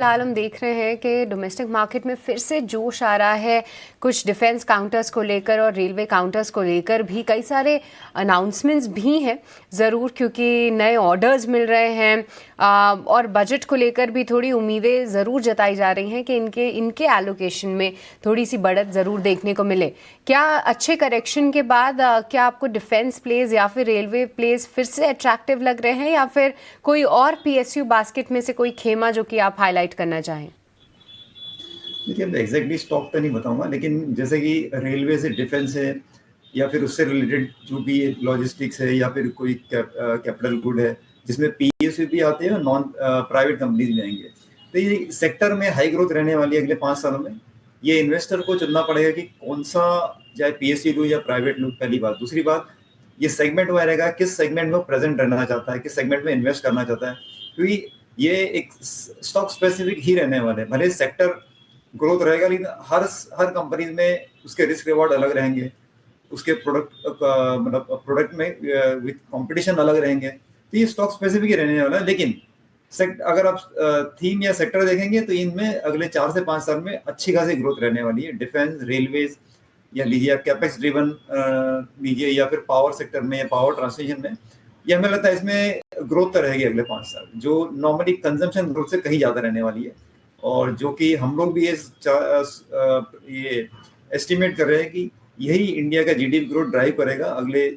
फिलहाल हम देख रहे हैं कि डोमेस्टिक मार्केट में फिर से जोश आ रहा है। कुछ डिफेंस काउंटर्स को लेकर और रेलवे काउंटर्स को लेकर भी कई सारे अनाउंसमेंट्स भी हैं ज़रूर, क्योंकि नए ऑर्डर्स मिल रहे हैं। और बजट को लेकर भी थोड़ी उम्मीदें ज़रूर जताई जा रही हैं कि इनके एलोकेशन में थोड़ी सी बढ़त ज़रूर देखने को मिले। क्या अच्छे करेक्शन के बाद क्या आपको डिफेंस प्लेस या फिर रेलवे प्लेस फिर से अट्रैक्टिव लग रहे हैं, या फिर कोई और पीएसयू बास्केट में से कोई खेमा जो कि आप हाईलाइट करना चाहें? देखिए, मैं एग्जैक्टली स्टॉक तो नहीं बताऊंगा, लेकिन जैसे कि रेलवे से डिफेंस है या फिर उससे रिलेटेड जो भी लॉजिस्टिक्स है या फिर कोई कैपिटल गुड है जिसमें पीएसयू भी आते हैं और नॉन प्राइवेट कंपनीज भी आएंगे, तो ये सेक्टर में हाई ग्रोथ रहने वाली है अगले 5 सालों में। ये इन्वेस्टर को चुनना पड़ेगा कि कौन सा, चाहे पीएसयू लूँ या प्राइवेट लूँ। पहली बात। दूसरी बात, ये सेगमेंट में रहेगा, किस सेगमेंट में वो प्रेजेंट रहना चाहता है, किस सेगमेंट में इन्वेस्ट करना चाहता है, क्योंकि ये एक स्टॉक स्पेसिफिक ही रहने वाले हैं। भले सेक्टर ग्रोथ रहेगा, लेकिन हर कंपनी में उसके रिस्क रिवॉर्ड अलग रहेंगे, उसके प्रोडक्ट मतलब प्रोडक्ट में विद कंपटीशन अलग रहेंगे, तो ये स्टॉक स्पेसिफिक ही रहने वाला है। लेकिन अगर आप थीम या सेक्टर देखेंगे तो इनमें अगले 4 से 5 साल में अच्छी खासी ग्रोथ रहने वाली है। डिफेंस, रेलवेज या लीजिए आप कैपेक्स ड्रिवन लीजिए, या फिर पावर सेक्टर में या पावर ट्रांसमिशन में, ये हमें लगता है इसमें ग्रोथ तो रहेगी अगले 5 साल, जो नॉर्मली कंजम्पशन ग्रोथ से कहीं ज्यादा रहने वाली है। और जो कि हम लोग भी ये एस्टिमेट कर रहे हैं कि यही इंडिया का जीडीपी ग्रोथ ड्राइव करेगा अगले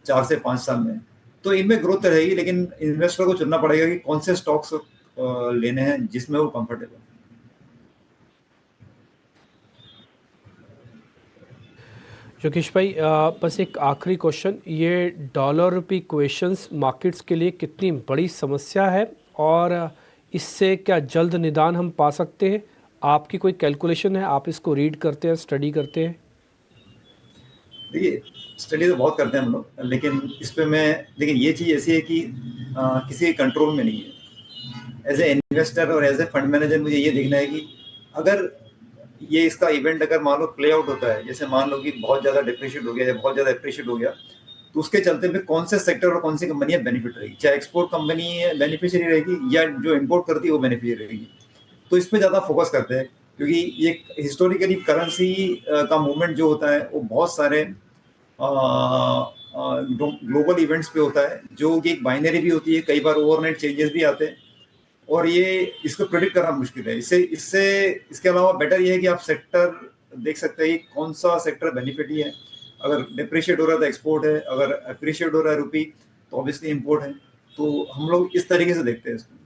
4 से 5 साल में। तो इनमें ग्रोथ तो रहेगी, लेकिन इन्वेस्टर को चुनना पड़ेगा कि कौन से स्टॉक्स लेने हैं जिसमें वो कंफर्टेबल। योगेश भाई, बस एक आखिरी क्वेश्चन, ये डॉलर रुपी इक्वेशंस मार्केट्स के लिए कितनी बड़ी समस्या है और इससे क्या जल्द निदान हम पा सकते हैं? आपकी कोई कैलकुलेशन है? आप इसको रीड करते हैं, स्टडी करते हैं? देखिए, स्टडी तो बहुत करते हैं हम लोग, लेकिन इस पे लेकिन ये चीज़ ऐसी है कि किसी कंट्रोल में नहीं है। एज ए इन्वेस्टर और एज ए फंड मैनेजर मुझे ये देखना है कि अगर ये इसका इवेंट अगर मान लो प्ले आउट होता है, जैसे मान लो कि बहुत ज़्यादा डिप्रिशिएट हो गया या बहुत ज़्यादा अप्रिशिएट हो गया, तो उसके चलते फिर कौन से सेक्टर और कौन सी कंपनियां बेनिफिट रहेगी, चाहे एक्सपोर्ट कंपनी बेनिफिशियरी रहेगी या जो इम्पोर्ट करती है वो बेनिफिशियरी रहेगी। तो इस पे ज़्यादा फोकस करते हैं, क्योंकि ये हिस्टोरिकली करेंसी का मूवमेंट जो होता है वो बहुत सारे ग्लोबल इवेंट्स पे होता है, जो कि एक बाइनरी भी होती है, कई बार ओवरनाइट चेंजेस भी आते हैं, और ये इसको प्रेडिक्ट करना मुश्किल है। इससे इससे इसके अलावा बेटर ये है कि आप सेक्टर देख सकते हैं कि कौन सा सेक्टर बेनिफिट ही है। अगर डिप्रिशिएट हो रहा है तो एक्सपोर्ट है, अगर अप्रिशिएट हो रहा है रुपी तो ऑब्वियसली इंपोर्ट है। तो हम लोग इस तरीके से देखते हैं इसको।